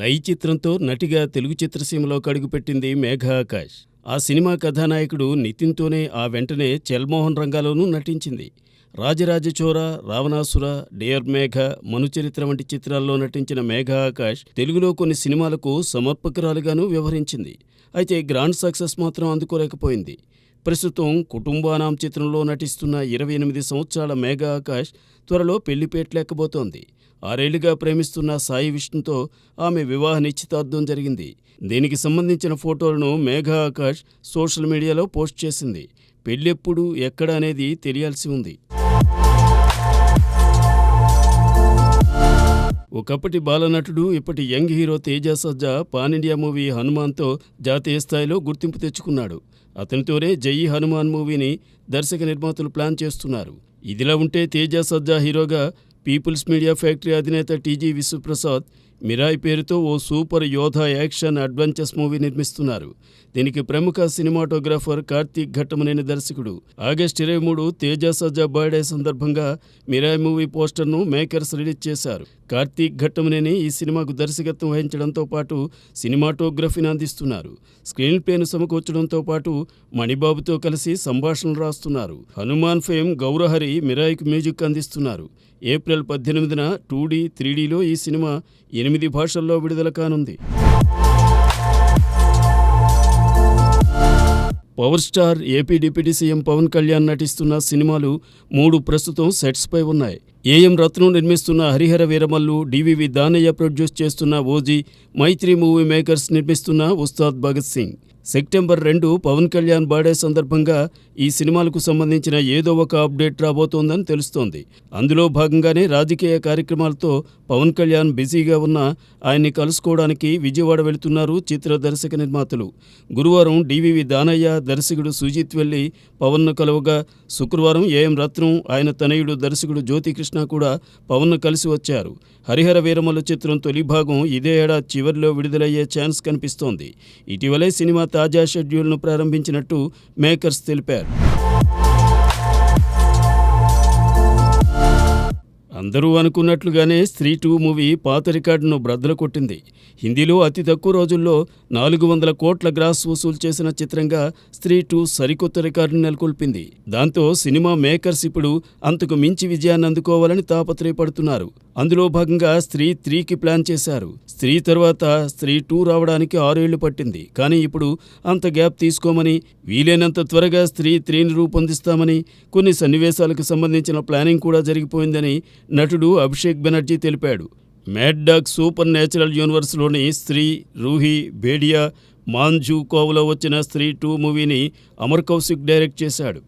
లై చిత్రంతో నటిగా తెలుగు చిత్రసీమలోకి అడుగుపెట్టింది మేఘా ఆకాష్. ఆ సినిమా కథానాయకుడు నితిన్తోనే ఆ వెంటనే చల్మోహన్ రంగాలోనూ నటించింది. రాజరాజ చోర, రావణాసుర, డియర్ మేఘ, మనుచరిత్ర వంటి చిత్రాల్లో నటించిన మేఘా ఆకాష్ తెలుగులో కొన్ని సినిమాలకు సమర్పకురాలుగానూ వ్యవహరించింది. అయితే గ్రాండ్ సక్సెస్ మాత్రం అందుకోలేకపోయింది. ప్రస్తుతం కుటుంబానాం చిత్రంలో నటిస్తున్న 28 సంవత్సరాల మేఘా ఆకాష్ త్వరలో పెళ్లి పెట్టలేకపోతోంది. 6 ఏళ్లుగా ప్రేమిస్తున్న సాయి విష్ణుతో ఆమె వివాహ నిశ్చితార్థం జరిగింది. దీనికి సంబంధించిన ఫోటోలను మేఘా ఆకాష్ సోషల్ మీడియాలో పోస్ట్ చేసింది. పెళ్ళెప్పుడు, ఎక్కడ అనేది తెలియాల్సి ఉంది. ఒకప్పటి బాలనటుడు, ఇప్పటి యంగ్ హీరో తేజ సజ్జా పాన్ ఇండియా మూవీ హనుమాన్తో జాతీయ స్థాయిలో గుర్తింపు తెచ్చుకున్నాడు. అతనితోనే జై హనుమాన్ మూవీని దర్శక నిర్మాతలు ప్లాన్ చేస్తున్నారు. ఇదిలా ఉంటే తేజ సజ్జా హీరోగా పీపుల్స్ మీడియా ఫ్యాక్టరీ అధినేత టీజీ విశ్వప్రసాద్ మిరాయ్ పేరుతో ఓ సూపర్ యోధా యాక్షన్ అడ్వెంచర్స్ మూవీ నిర్మిస్తున్నారు. దీనికి ప్రముఖ సినిమాటోగ్రాఫర్ కార్తీక్ ఘట్టమనేని దర్శకుడు. ఆగస్టు 23 తేజ సజ్జా బర్త్డే సందర్భంగా మిరాయ్ మూవీ పోస్టర్ను మేకర్స్ రిలీజ్ చేశారు. కార్తీక్ ఘట్టమనేని ఈ సినిమాకు దర్శకత్వం వహించడంతో పాటు సినిమాటోగ్రఫీని అందిస్తున్నారు. స్క్రీన్ ప్లేను సమకూర్చడంతో పాటు మణిబాబుతో కలిసి సంభాషణలు రాస్తున్నారు. హనుమాన్ ఫేమ్ గౌరహరి మిరాయ్కు మ్యూజిక్ అందిస్తున్నారు. ఏప్రిల్ 18న 2D, 3Dలో ఈ సినిమా 8 భాషల్లో విడుదల కానుంది. Power star AP deputy CM Pawan Kalyan నటిస్తున్న సినిమాలు 3 ప్రస్తుతం సెట్స్పై ఉన్నాయి. ఏఎం రత్నం నిర్మిస్తున్న హరిహర వీరమల్లు, డివివి దానయ్య ప్రొడ్యూస్ చేస్తున్న ఓజీ, మైత్రి మూవీ మేకర్స్ నిర్మిస్తున్న ఉస్తాద్ భగత్ సింగ్. సెప్టెంబర్ 2 పవన్ కళ్యాణ్ బర్త్డే సందర్భంగా ఈ సినిమాలకు సంబంధించిన ఏదో ఒక అప్డేట్ రాబోతోందని తెలుస్తోంది. అందులో భాగంగానే రాజకీయ కార్యక్రమాలతో పవన్ కళ్యాణ్ బిజీగా ఉన్న ఆయన్ని కలుసుకోవడానికి విజయవాడ వెళుతున్నారు చిత్ర దర్శక నిర్మాతలు. గురువారం డివివి దానయ్య, దర్శకుడు సుజిత్ వెళ్లి పవన్ను కలవగా, శుక్రవారం ఏఎం రత్నం, ఆయన తనయుడు దర్శకుడు జ్యోతికృష్ణ కూడా పవన్ను కలిసి వచ్చారు. హరిహర వీరమల్లు చిత్రం తొలి భాగం ఇదే ఏడాది చివరిలో విడుదలయ్యే ఛాన్స్ కనిపిస్తోంది. ఇటీవలే సినిమా తాజా షెడ్యూల్ను ప్రారంభించినట్టు మేకర్స్ తెలిపారు. అందరూ అనుకున్నట్లుగానే స్త్రీ 2 మూవీ పాత రికార్డును బ్రద్దలు కొట్టింది. హిందీలో అతి తక్కువ రోజుల్లో 400 కోట్ల గ్రాస్ వసూలు చేసిన చిత్రంగా స్త్రీ 2 సరికొత్త రికార్డును నెలకొల్పింది. దాంతో సినిమా మేకర్స్ ఇప్పుడు అంతకు మించి విజయాన్ని అందుకోవాలని తాపత్రయపడుతున్నారు. అందులో భాగంగా స్త్రీ 3కి ప్లాన్ చేశారు. స్త్రీ తర్వాత స్త్రీ 2 రావడానికి 6 ఏళ్లు పట్టింది. కానీ ఇప్పుడు అంత గ్యాప్ తీసుకోమని, వీలైనంత త్వరగా స్త్రీ 3ని రూపొందిస్తామని, కొన్ని సన్నివేశాలకు సంబంధించిన ప్లానింగ్ కూడా జరిగిపోయిందని నటుడు అభిషేక్ బెనర్జీ తెలిపాడు. మ్యాడ్ డాగ్ సూపర్ న్యాచురల్ యూనివర్స్లోని స్త్రీ, రూహి, భేడియా, మాంజు కోవలో వచ్చిన స్త్రీ 2 మూవీని అమర్ కౌశిక్ డైరెక్ట్ చేశాడు.